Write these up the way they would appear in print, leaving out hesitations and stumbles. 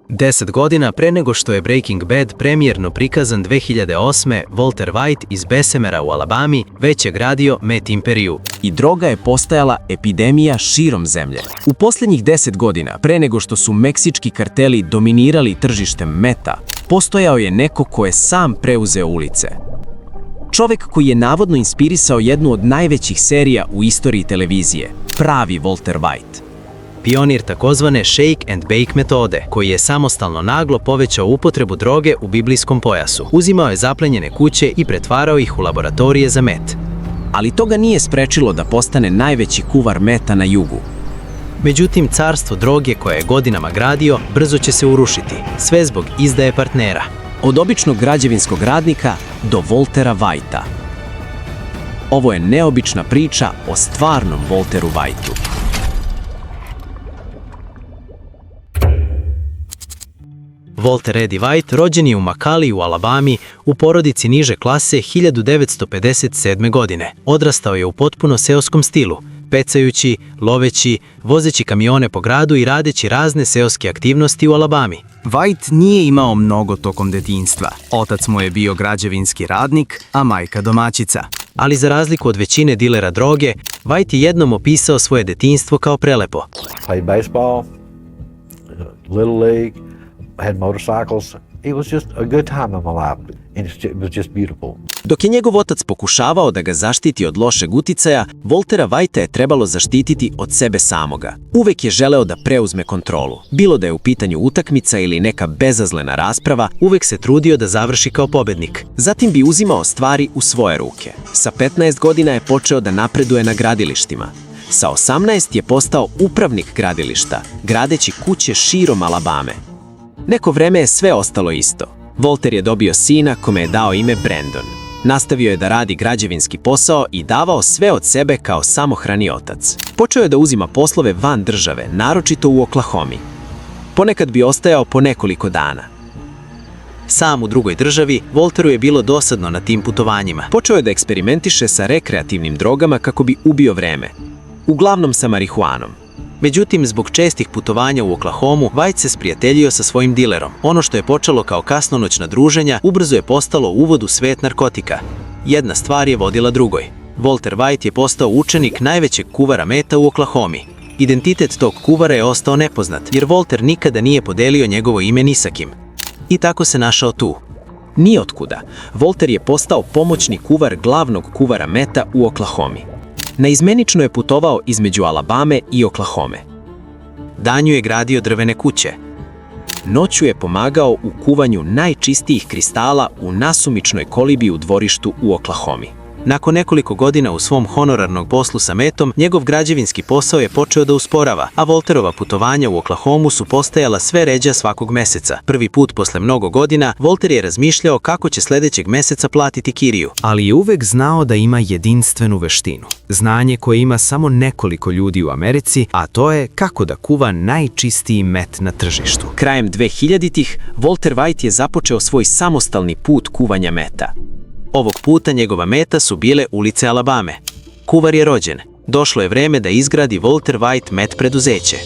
10 godina pre nego što je Breaking Bad premijerno prikazan 2008. Walter White iz Bessemera u Alabami već je gradio met imperiju. I droga je postajala epidemija širom zemlje. U posljednjih 10 godina, pre nego što su meksički karteli dominirali tržištem meta, postojao je neko ko je sam preuzeo ulice. Čovjek koji je navodno inspirisao jednu od najvećih serija u istoriji televizije, pravi Walter White. Pionir takozvane shake and bake metode, koji je samostalno naglo povećao upotrebu droge u biblijskom pojasu. Uzimao je zaplenjene kuće i pretvarao ih u laboratorije za met. Ali to ga nije sprečilo da postane najveći kuvar meta na jugu. Međutim, carstvo droge koje je godinama gradio brzo će se urušiti, sve zbog izdaje partnera. Od običnog građevinskog radnika do Waltera Whitea. Ovo je neobična priča o stvarnom Walteru Whiteu. Walter Eddie White rođen je u Makali u Alabami u porodici niže klase 1957. godine. Odrastao je u potpuno seoskom stilu, pecajući, loveći, vozeći kamione po gradu i radeći razne seoske aktivnosti u Alabami. White nije imao mnogo tokom detinjstva. Otac mu je bio građevinski radnik, a majka domaćica. Ali za razliku od većine dilera droge, White je jednom opisao svoje detinjstvo kao prelepo. Played baseball, little league, had motorcycles. It was just a good time in my life, and it was just beautiful. Dok je njegov otac pokušavao da ga zaštiti od lošeg uticaja, Waltera Whitea je trebalo zaštititi od sebe samoga. Uvek je želeo da preuzme kontrolu. Bilo da je u pitanju utakmica ili neka bezazlena rasprava, uvek se trudio da završi kao pobednik. Zatim bi uzimao stvari u svoje ruke. Sa 15 godina je počeo da napreduje na gradilištima. Sa 18 je postao upravnik gradilišta, gradeći kuće širom Alabame. Neko vreme je sve ostalo isto. Walter je dobio sina kome je dao ime Brandon. Nastavio je da radi građevinski posao i davao sve od sebe kao samohrani otac. Počeo je da uzima poslove van države, naročito u Oklahomi. Ponekad bi ostajao po nekoliko dana. Sam u drugoj državi, Walteru je bilo dosadno na tim putovanjima. Počeo je da eksperimentiše sa rekreativnim drogama kako bi ubio vreme. Uglavnom sa marihuanom. Međutim, zbog čestih putovanja u Oklahomu, White se sprijateljio sa svojim dilerom. Ono što je počelo kao kasnonoćna druženja, ubrzo je postalo uvod u svet narkotika. Jedna stvar je vodila drugoj. Walter White je postao učenik najvećeg kuvara meta u Oklahomi. Identitet tog kuvara je ostao nepoznat, jer Walter nikada nije podelio njegovo ime ni sa kim. I tako se našao tu. Nijotkuda, Walter je postao pomoćni kuvar glavnog kuvara meta u Oklahomi. Naizmenično je putovao između Alabame i Oklahome. Danju je gradio drvene kuće. Noću je pomagao u kuvanju najčistijih kristala u nasumičnoj kolibi u dvorištu u Oklahomi. Nakon nekoliko godina u svom honorarnog poslu sa metom, njegov građevinski posao je počeo da usporava, a Walterova putovanja u Oklahomu su postajala sve ređa svakog meseca. Prvi put posle mnogo godina, Walter je razmišljao kako će sledećeg meseca platiti kiriju. Ali je uvek znao da ima jedinstvenu veštinu. Znanje koje ima samo nekoliko ljudi u Americi, a to je kako da kuva najčistiji met na tržištu. Krajem 2000-ih, Walter White je započeo svoj samostalni put kuvanja meta. Ovog puta njegova meta su bile ulice Alabame. Kuvar je rođen. Došlo je vreme da izgradi Walter White met preduzeće.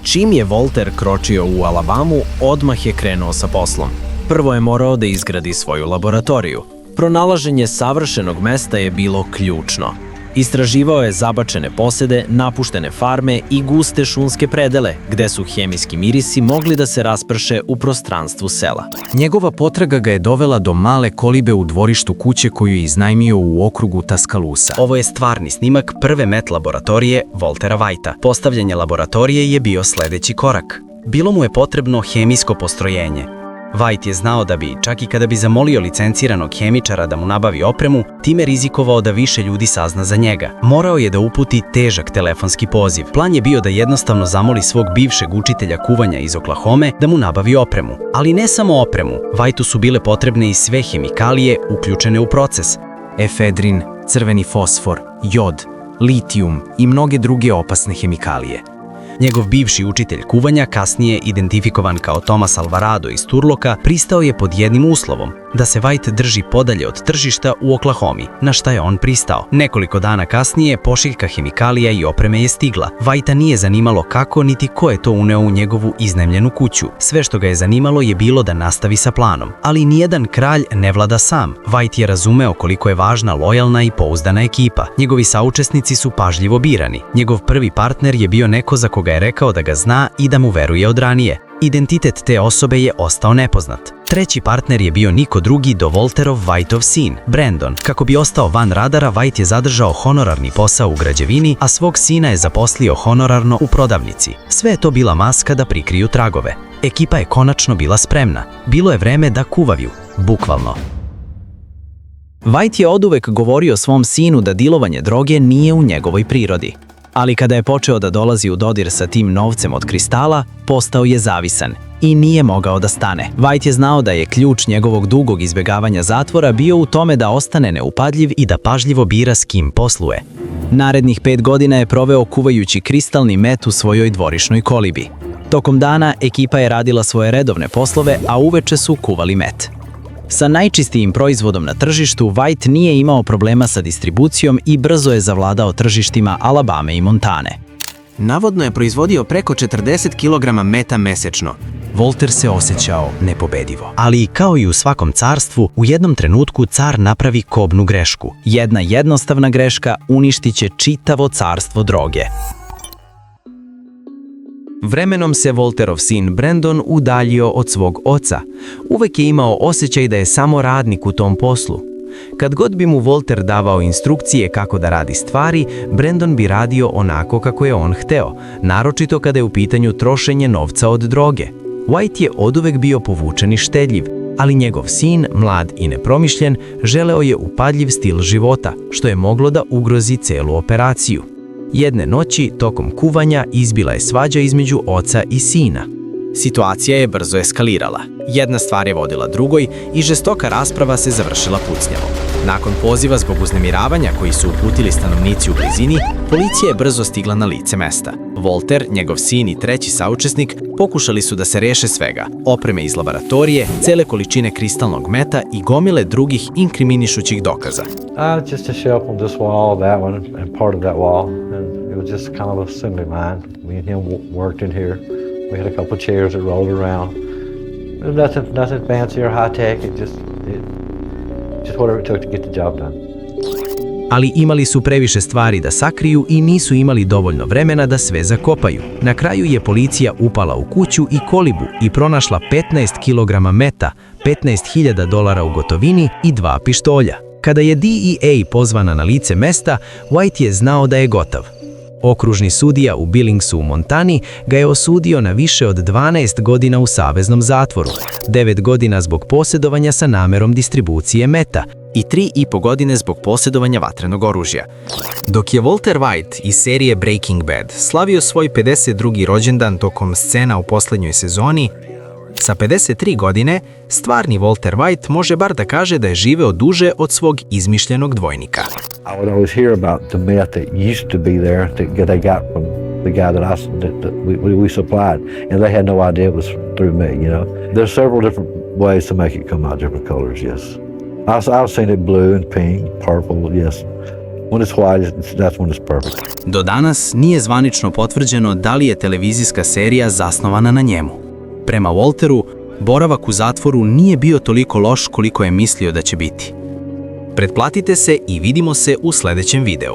Čim je Walter kročio u Alabamu, odmah je krenuo sa poslom. Prvo je morao da izgradi svoju laboratoriju. Pronalaženje savršenog mesta je bilo ključno. Istraživao je zabačene posede, napuštene farme i guste šumske predele, gde su hemijski mirisi mogli da se rasprše u prostranstvu sela. Njegova potraga ga je dovela do male kolibe u dvorištu kuće koju je iznajmio u okrugu Tuscaloosa. Ovo je stvarni snimak prve met laboratorije Waltera Whitea. Postavljanje laboratorije je bio sledeći korak. Bilo mu je potrebno hemijsko postrojenje. White je znao da bi, čak i kada bi zamolio licenciranog hemičara da mu nabavi opremu, time rizikovao da više ljudi sazna za njega. Morao je da uputi težak telefonski poziv. Plan je bio da jednostavno zamoli svog bivšeg učitelja kuvanja iz Oklahome da mu nabavi opremu. Ali ne samo opremu, Whiteu su bile potrebne i sve hemikalije uključene u proces. Efedrin, crveni fosfor, jod, litijum i mnoge druge opasne hemikalije. Njegov bivši učitelj kuvanja, kasnije identifikovan kao Thomas Alvarado iz Turloka, pristao je pod jednim uslovom. da se White drži podalje od tržišta u Oklahomi, na šta je on pristao. Nekoliko dana kasnije pošiljka hemikalija i opreme je stigla. Whitea nije zanimalo kako niti ko je to uneo u njegovu iznajmljenu kuću. Sve što ga je zanimalo je bilo da nastavi sa planom. Ali nijedan kralj ne vlada sam. White je razumeo koliko je važna lojalna i pouzdana ekipa. Njegovi saučesnici su pažljivo birani. Njegov prvi partner je bio neko za koga je rekao da ga zna i da mu veruje od ranije. Identitet te osobe je ostao nepoznat. Treći partner je bio niko drugi do Walterov Whiteov sin, Brandon. Kako bi ostao van radara, White je zadržao honorarni posao u građevini, a svog sina je zaposlio honorarno u prodavnici. Sve je to bila maska da prikriju tragove. Ekipa je konačno bila spremna. Bilo je vreme da kuvaju, bukvalno. White je oduvek govorio svom sinu da dilovanje droge nije u njegovoj prirodi. Ali kada je počeo da dolazi u dodir sa tim novcem od kristala, postao je zavisan i nije mogao da stane. White je znao da je ključ njegovog dugog izbjegavanja zatvora bio u tome da ostane neupadljiv i da pažljivo bira s kim posluje. Narednih 5 godina je proveo kuvajući kristalni met u svojoj dvorišnoj kolibi. Tokom dana ekipa je radila svoje redovne poslove, a uveče su kuvali met. Sa najčistijim proizvodom na tržištu, White nije imao problema sa distribucijom i brzo je zavladao tržištima Alabame i Montane. Navodno je proizvodio preko 40 kg meta mesečno. Walter se osjećao nepobedivo. Ali kao i u svakom carstvu, u jednom trenutku car napravi kobnu grešku. Jedna jednostavna greška uništit će čitavo carstvo droge. Vremenom se Walterov sin Brandon udaljio od svog oca. Uvek je imao osjećaj da je samo radnik u tom poslu. Kad god bi mu Walter davao instrukcije kako da radi stvari, Brandon bi radio onako kako je on hteo, naročito kada je u pitanju trošenje novca od droge. White je oduvek bio povučen i štedljiv, ali njegov sin, mlad i nepromišljen, želeo je upadljiv stil života, što je moglo da ugrozi celu operaciju. Jedne noći, tokom kuvanja, izbila je svađa između oca i sina. Situacija je brzo eskalirala. Jedna stvar je vodila drugoj i žestoka rasprava se završila pucnjavom. Nakon poziva zbog uznemiravanja koji su uputili stanovnici u blizini, policija je brzo stigla na lice mesta. Walter, njegov sin i treći saučesnik pokušali su da se reše svega: opreme iz laboratorije, cele količine kristalnog meta i gomile drugih inkriminišućih dokaza. Just a shelf on this wall, that one, and part of that wall. And it was just kind of a assembly line. Me and him worked in here. We had a couple of chairs that rolled around. Nothing fancy or high tech. Just whatever it took to get the job done. Ali imali su previše stvari da sakriju i nisu imali dovoljno vremena da sve zakopaju. Na kraju je policija upala u kuću i kolibu i pronašla 15 kg meta, $15.000 u gotovini i 2 pištolja. Kada je DEA pozvana na lice mesta, White je znao da je gotov. Okružni sudija u Billingsu u Montani ga je osudio na više od 12 godina u saveznom zatvoru, 9 godina zbog posjedovanja sa namerom distribucije meta i 3,5 godine zbog posjedovanja vatrenog oružja. Dok je Walter White iz serije Breaking Bad slavio svoj 52. rođendan tokom scena u poslednjoj sezoni, sa 53 godine, stvarni Walter White može bar da kaže da je živeo duže od svog izmišljenog dvojnika. I would always hear about the meth that used to be there that they got from the guy that we supplied, and they had no idea it was through me, you know. There's several different ways to make it come out different colors, yes. I've seen it blue and pink, purple, yes. When it's white, that's when it's perfect. Do danas nije zvanično potvrđeno da li je televizijska serija zasnovana na njemu. Prema Walteru, boravak u zatvoru nije bio toliko loš koliko je mislio da će biti. Pretplatite se i vidimo se u sledećem videu.